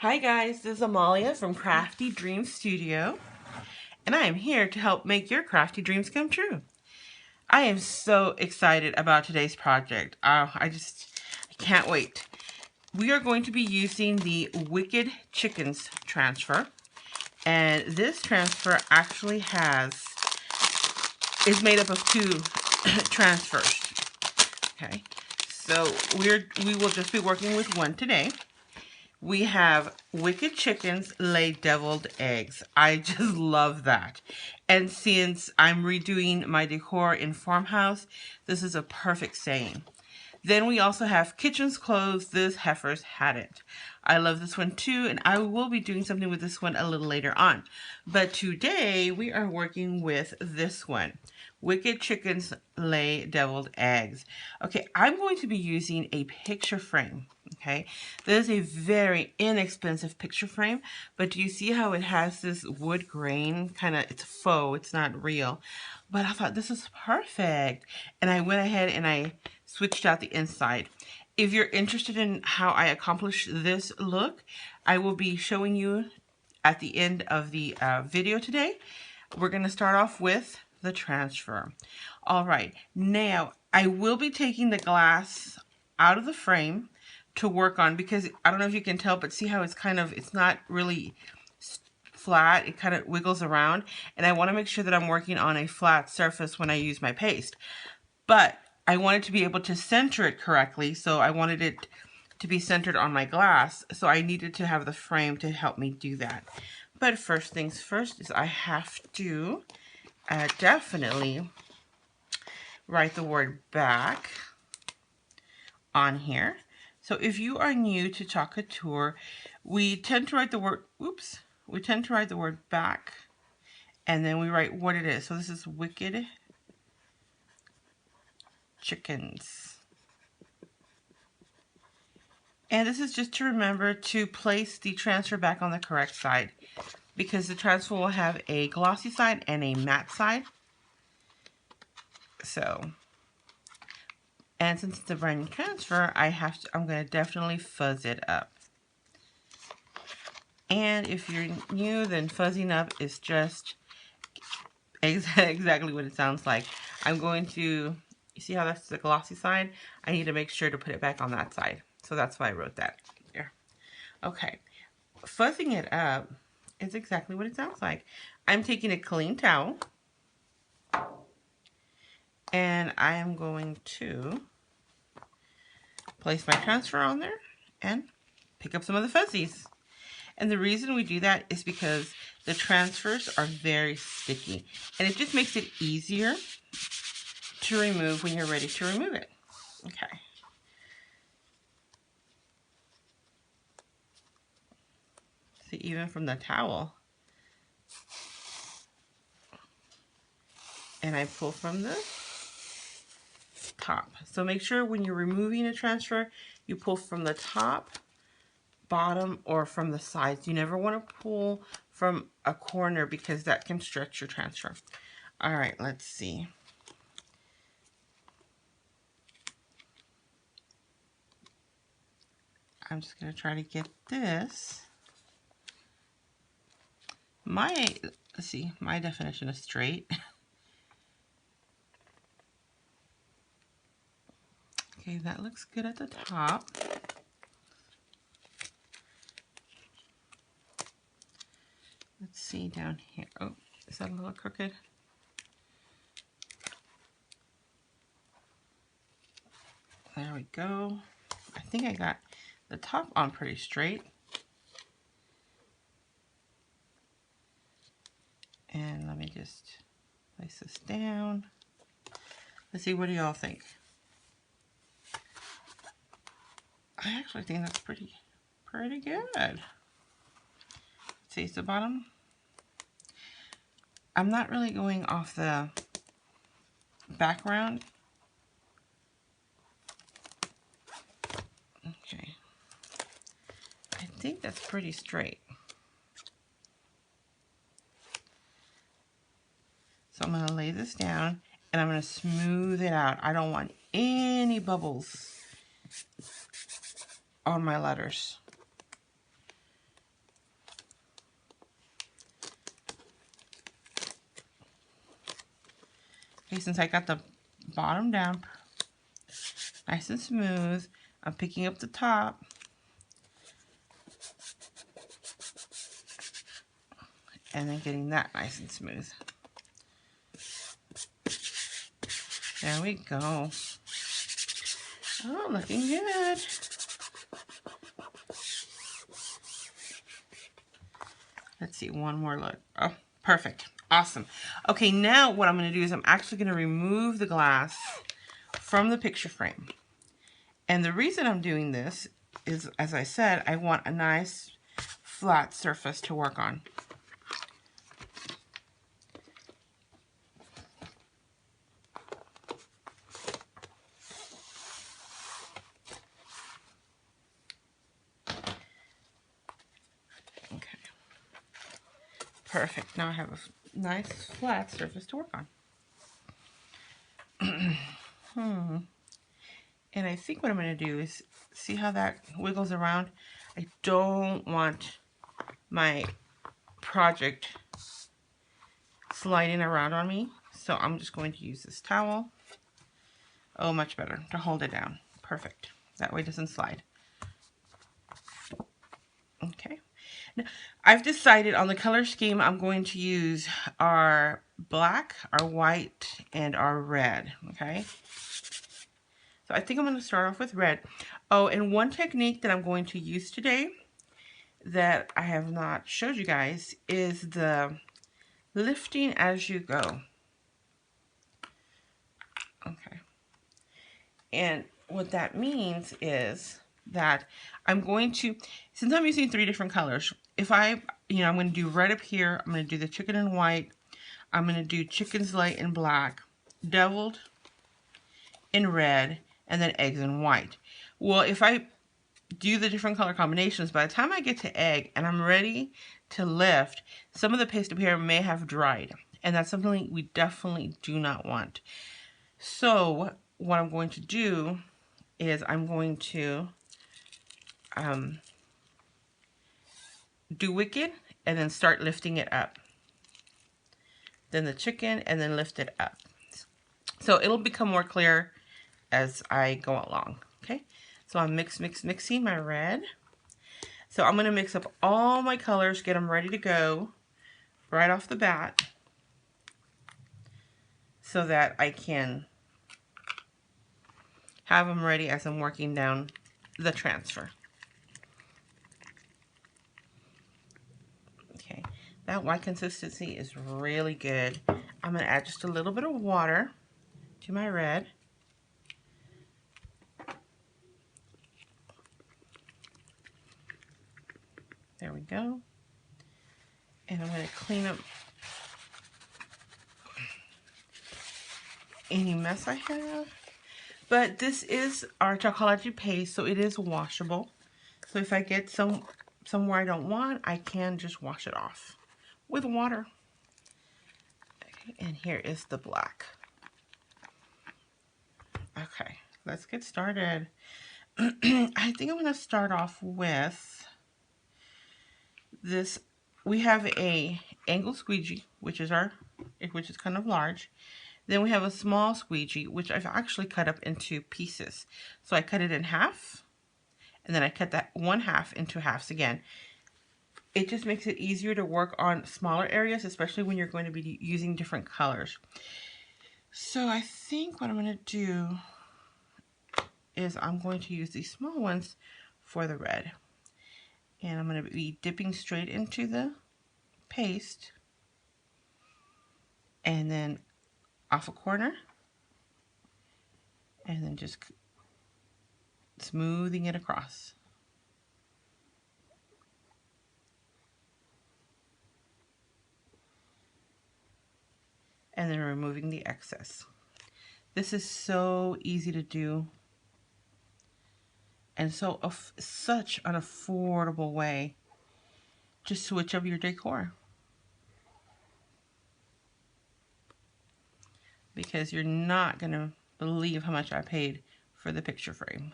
Hi guys, this is Amalia from CraftyDreamsStudio, and I am here to help make your crafty dreams come true. I am so excited about today's project. I can't wait. We are going to be using the Wicked Chickens transfer, and this transfer actually is made up of two transfers. Okay, so we will just be working with one today. We have Wicked Chickens Lay Deviled Eggs. I just love that. And since I'm redoing my decor in farmhouse, this is a perfect saying. Then we also have Kitchen's Clothes, This Heifer's Had It. I love this one too, and I will be doing something with this one a little later on. But today we are working with this one. Wicked Chickens Lay Deviled Eggs. Okay, I'm going to be using a picture frame. Okay, this is a very inexpensive picture frame, but do you see how it has this wood grain? It's faux, it's not real. But I thought this is perfect. And I went ahead and I switched out the inside. If you're interested in how I accomplish this look, I will be showing you at the end of the video today. We're going to start off with the transfer. All right, now I will be taking the glass out of the frame to work on, because I don't know if you can tell, but see how it's not really flat. It kind of wiggles around, and I want to make sure that I'm working on a flat surface when I use my paste. But I wanted to be able to center it correctly, so I wanted it to be centered on my glass, so I needed to have the frame to help me do that. But first things first is I have to definitely write the word back on here. So if you are new to Couture, we tend to write the word, we tend to write the word back, and then we write what it is. So this is Wicked Chickens. And this is just to remember to place the transfer back on the correct side, because the transfer will have a glossy side and a matte side. So, and since it's a brand new transfer, I'm going to definitely fuzz it up. And if you're new, then fuzzing up is just exactly what it sounds like. I'm going to, you see how that's the glossy side? I need to make sure to put it back on that side. So that's why I wrote that there. Okay, fuzzing it up is exactly what it sounds like. I'm taking a clean towel, and I am going to place my transfer on there and pick up some of the fuzzies. And the reason we do that is because the transfers are very sticky, and it just makes it easier to remove when you're ready to remove it. Okay. See, even from the towel. And I pull from the top. So make sure when you're removing a transfer, you pull from the top, bottom, or from the sides. You never want to pull from a corner, because that can stretch your transfer. All right, let's see. I'm just going to try to get this. Let's see, my definition is straight. Okay, that looks good at the top. Let's see down here. Oh, is that a little crooked? There we go. I think I got the top on pretty straight. And let me just place this down. Let's see, what do y'all think? I actually think that's pretty good. Let's see, it's the bottom. I'm not really going off the background. Okay. I think that's pretty straight. So I'm going to lay this down, and I'm going to smooth it out. I don't want any bubbles on my letters. Okay, since I got the bottom down nice and smooth, I'm picking up the top and then getting that nice and smooth. There we go. Oh, looking good. Let's see, one more look. Oh, perfect. Awesome. Okay, now what I'm going to do is I'm actually going to remove the glass from the picture frame. And the reason I'm doing this is, as I said, I want a nice flat surface to work on. Okay. Perfect. Now I have a nice flat surface to work on. And I think what I'm going to do is, see how that wiggles around? I don't want my project sliding around on me, so I'm just going to use this towel. Oh, much better, to hold it down. Perfect. That way it doesn't slide. Okay. Now, I've decided on the color scheme I'm going to use our black, our white, and our red. Okay. So I think I'm going to start off with red. Oh, and one technique that I'm going to use today that I have not showed you guys is the lifting as you go. Okay. And what that means is that I'm going to, since I'm using 3 different colors, if I'm going to do red up here, I'm going to do the chicken and white, I'm going to do chicken's light in black, deviled in red, and then eggs in white. Well, if I do the different color combinations, by the time I get to egg and I'm ready to lift, some of the paste up here may have dried, and that's something we definitely do not want. So what I'm going to do is I'm going to do wicked and then start lifting it up. Then the chicken and then lift it up. So it'll become more clear as I go along. Okay, so I'm mixing my red. So I'm going to mix up all my colors, get them ready to go right off the bat so that I can have them ready as I'm working down the transfer. Okay, that white consistency is really good. I'm going to add just a little bit of water to my red. There we go. And I'm going to clean up any mess I have. But this is our Chalkology Paste, so it is washable. So if I get somewhere I don't want, I can just wash it off with water. Okay, and here is the black. Okay, let's get started. I think I'm going to start off with this. We have a angle squeegee, which is kind of large. Then we have a small squeegee, which I've actually cut up into pieces. So I cut it in half, and then I cut that one half into halves again. It just makes it easier to work on smaller areas, especially when you're going to be using different colors. So I think what I'm going to do is I'm going to use these small ones for the red. And I'm going to be dipping straight into the paste and then off a corner and then just smoothing it across. And then removing the excess. This is so easy to do and such an affordable way to switch up your decor. Because you're not going to believe how much I paid for the picture frame.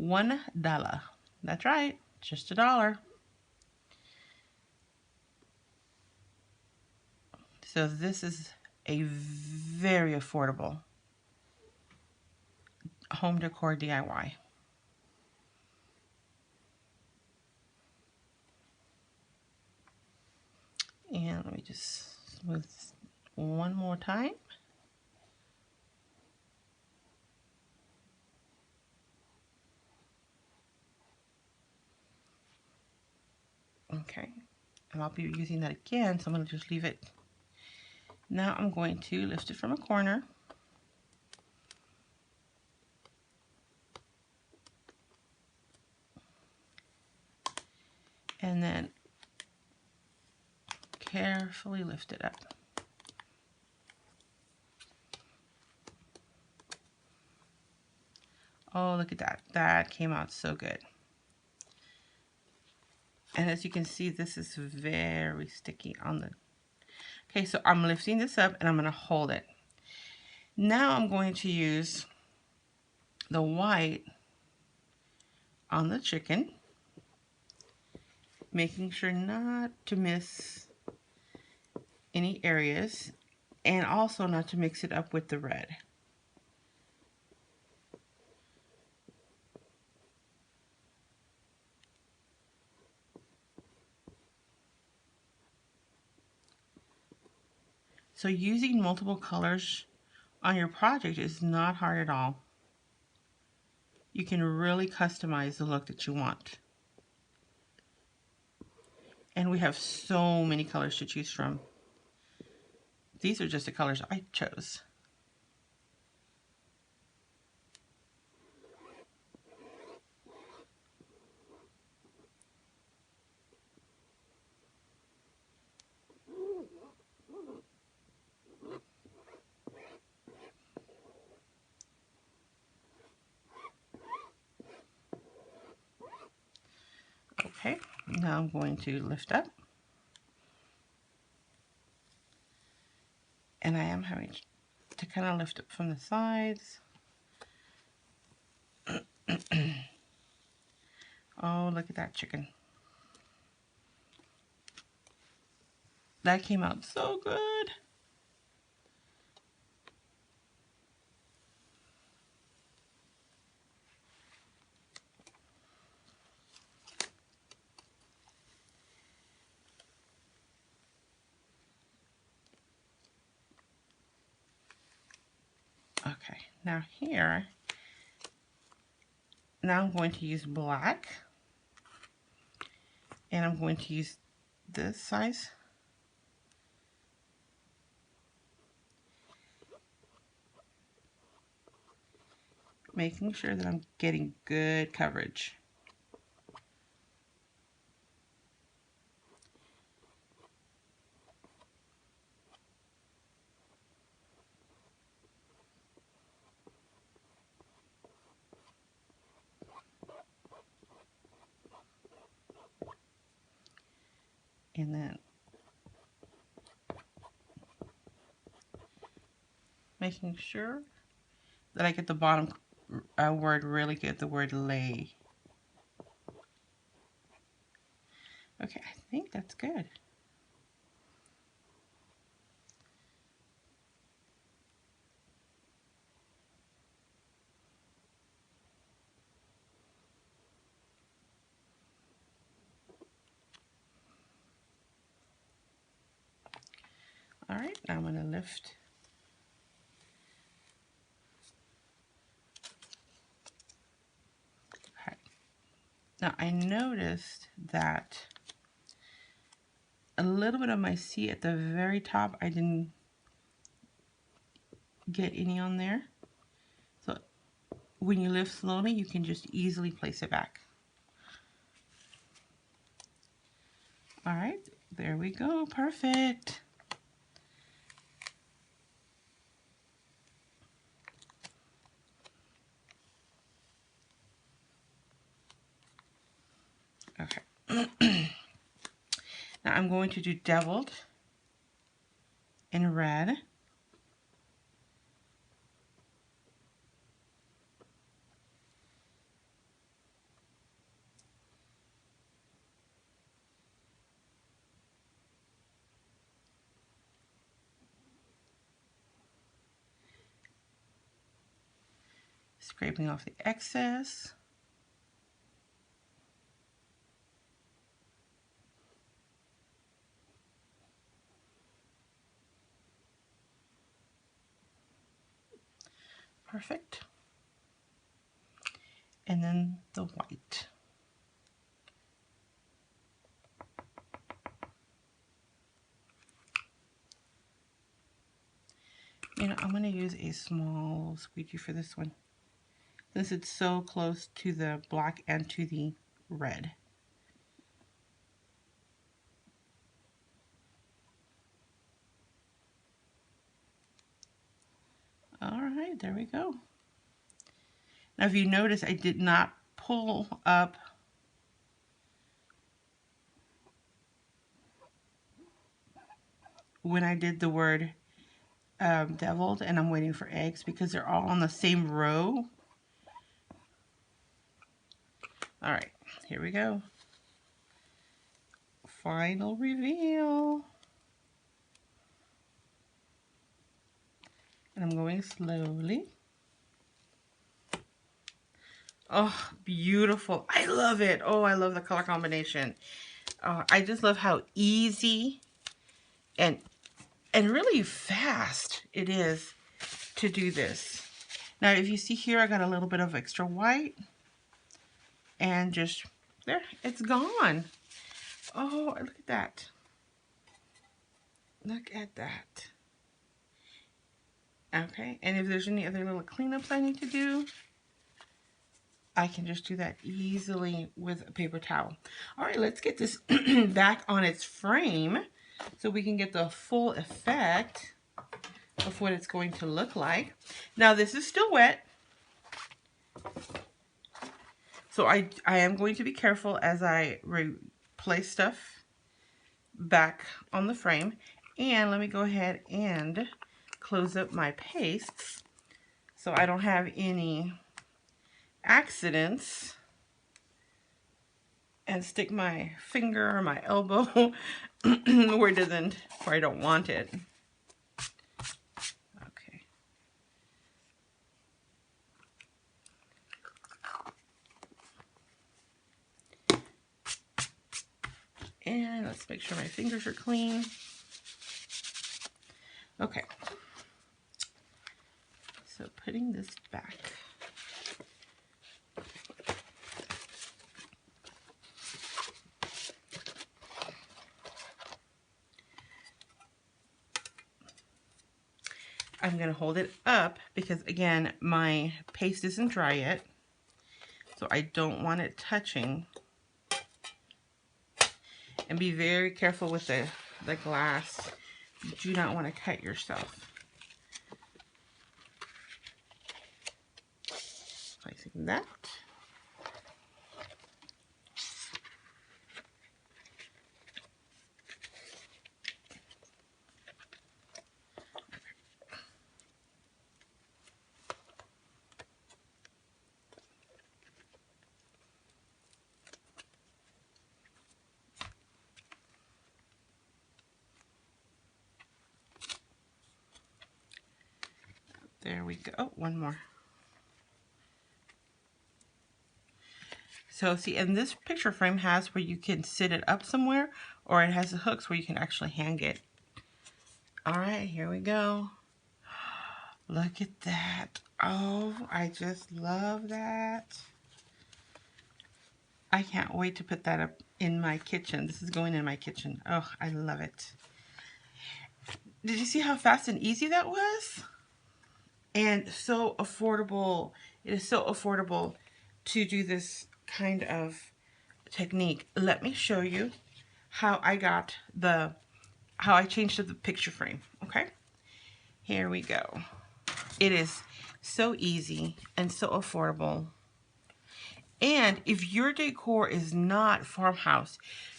$1. That's right, just $1. So this is a very affordable home decor DIY. And let me just smooth one more time. Okay, and I'll be using that again, so I'm going to just leave it. Now I'm going to lift it from a corner. And then carefully lift it up. Oh, look at that. That came out so good. And as you can see, this is very sticky on the... Okay, so I'm lifting this up and I'm going to hold it. Now I'm going to use the white on the chicken, making sure not to miss any areas, and also not to mix it up with the red. So using multiple colors on your project is not hard at all. You can really customize the look that you want. And we have so many colors to choose from. These are just the colors I chose. Okay, now I'm going to lift up. And I am having to kind of lift up from the sides. Oh, look at that chicken. That came out so good. Okay, now here, now I'm going to use black, and I'm going to use this size. Making sure that I'm getting good coverage. And then making sure that I get the bottom word really good, the word lay. Okay, I think that's good. All right, now I'm going to lift. Okay. Now I noticed that a little bit of my C at the very top, I didn't get any on there. So when you lift slowly, you can just easily place it back. All right, there we go, perfect. Okay. Now I'm going to do deviled in red. Scraping off the excess. Perfect. And then the white. You know, I'm going to use a small squeegee for this one, since it's so close to the black and to the red. All right, there we go. Now, if you notice, I did not pull up when I did the word deviled, and I'm waiting for eggs because they're all on the same row. All right, here we go. Final reveal. And I'm going slowly. Oh, beautiful. I love it. Oh, I love the color combination. I just love how easy and really fast it is to do this. Now, if you see here, I got a little bit of extra white. And just, there, it's gone. Oh, look at that. Look at that. Okay, and if there's any other little cleanups I need to do, I can just do that easily with a paper towel. All right, let's get this back on its frame so we can get the full effect of what it's going to look like. Now, this is still wet, so I am going to be careful as I place stuff back on the frame. And let me go ahead and close up my pastes so I don't have any accidents and stick my finger or my elbow where I don't want it. Okay. And let's make sure my fingers are clean. Okay. So putting this back. I'm going to hold it up because, again, my paste isn't dry yet. So I don't want it touching. And be very careful with the glass. You do not want to cut yourself. Placing that. There we go. Oh, one more. So see, and this picture frame has where you can sit it up somewhere, or it has the hooks where you can actually hang it. All right, here we go. Look at that. Oh, I just love that. I can't wait to put that up in my kitchen. This is going in my kitchen. Oh, I love it. Did you see how fast and easy that was? And so affordable. It is so affordable to do this kind of technique. Let me show you how I got how I changed the picture frame. Okay, here we go. It is so easy and so affordable. And if your decor is not farmhouse,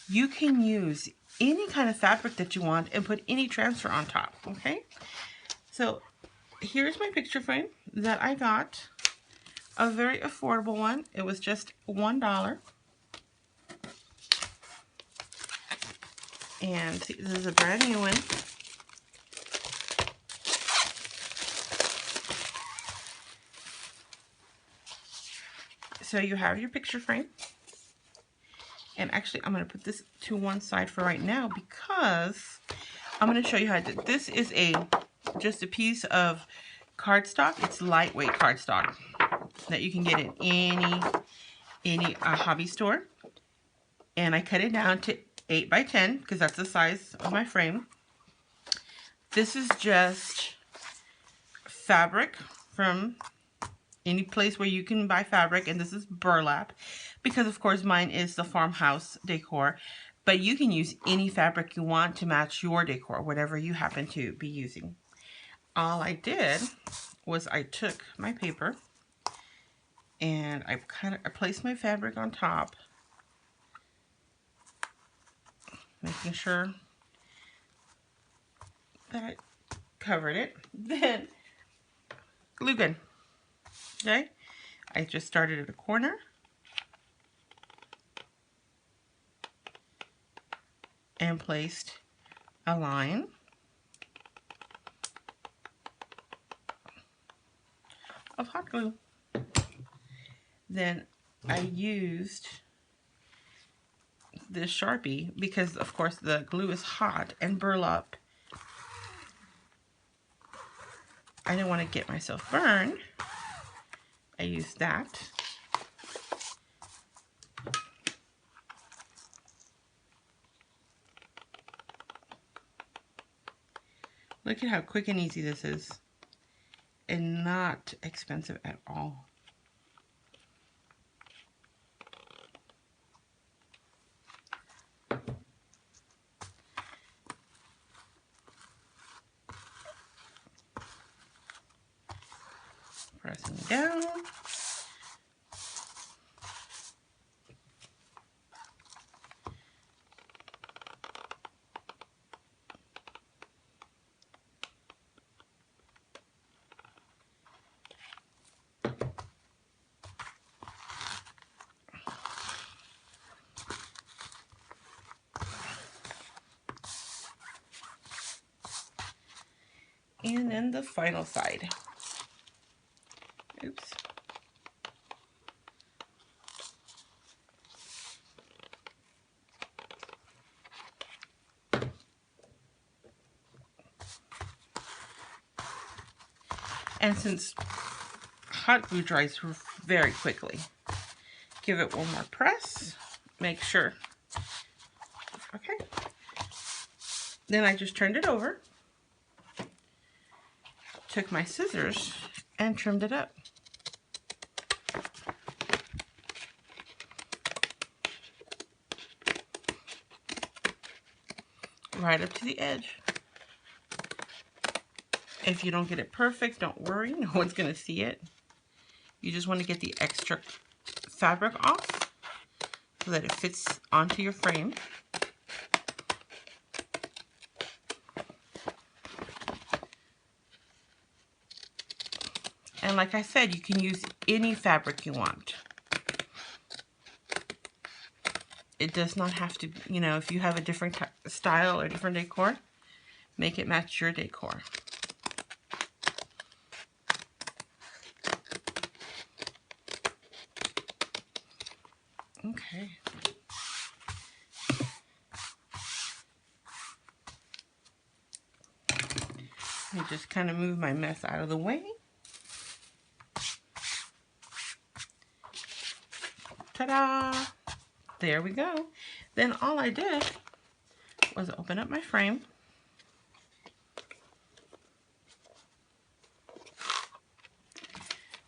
you can use any kind of fabric that you want and put any transfer on top. Okay, so here's my picture frame that I got. A very affordable one. It was just $1. And see, this is a brand new one. So you have your picture frame. And actually, I'm going to put this to one side for right now because I'm going to show you how to do it. This is just a piece of cardstock. It's lightweight cardstock that you can get in any hobby store. And I cut it down to 8 by 10 because that's the size of my frame. This is just fabric from any place where you can buy fabric, and this is burlap because of course mine is the farmhouse decor, but you can use any fabric you want to match your decor, whatever you happen to be using. All I did was I took my paper and I placed my fabric on top, making sure that I covered it. Then glue gun. Okay, I just started at a corner and placed a line of hot glue. Then I used this Sharpie because of course the glue is hot and burlap. I didn't want to get myself burned. I used that. Look at how quick and easy this is, and not expensive at all. Pressing down. And then the final side. Oops. And since hot glue dries very quickly, give it one more press. Make sure. Okay. Then I just turned it over. Took my scissors and trimmed it up. Right up to the edge. If you don't get it perfect, don't worry. No one's going to see it. You just want to get the extra fabric off so that it fits onto your frame. And like I said, you can use any fabric you want. It does not have to, you know, if you have a different style or different decor, make it match your decor. Okay. Let me just kind of move my mess out of the way. Ta-da! There we go. Then all I did was open up my frame.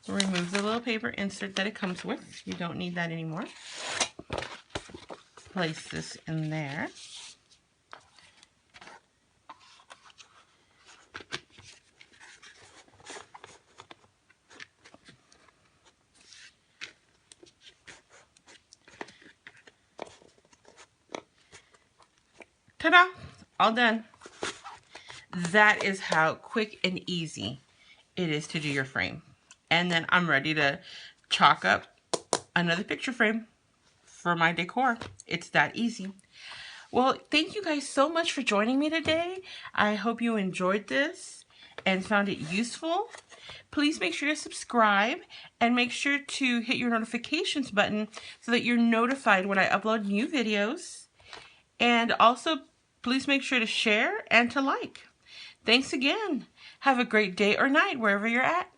Remove the little paper insert that it comes with. You don't need that anymore. Place this in there. Ta-da! All done. That is how quick and easy it is to do your frame. And then I'm ready to chalk up another picture frame for my decor. It's that easy. Well, thank you guys so much for joining me today. I hope you enjoyed this. and found it useful, please make sure to subscribe and make sure to hit your notifications button so that you're notified when I upload new videos. And also, please make sure to share and to like. Thanks again. Have a great day or night wherever you're at.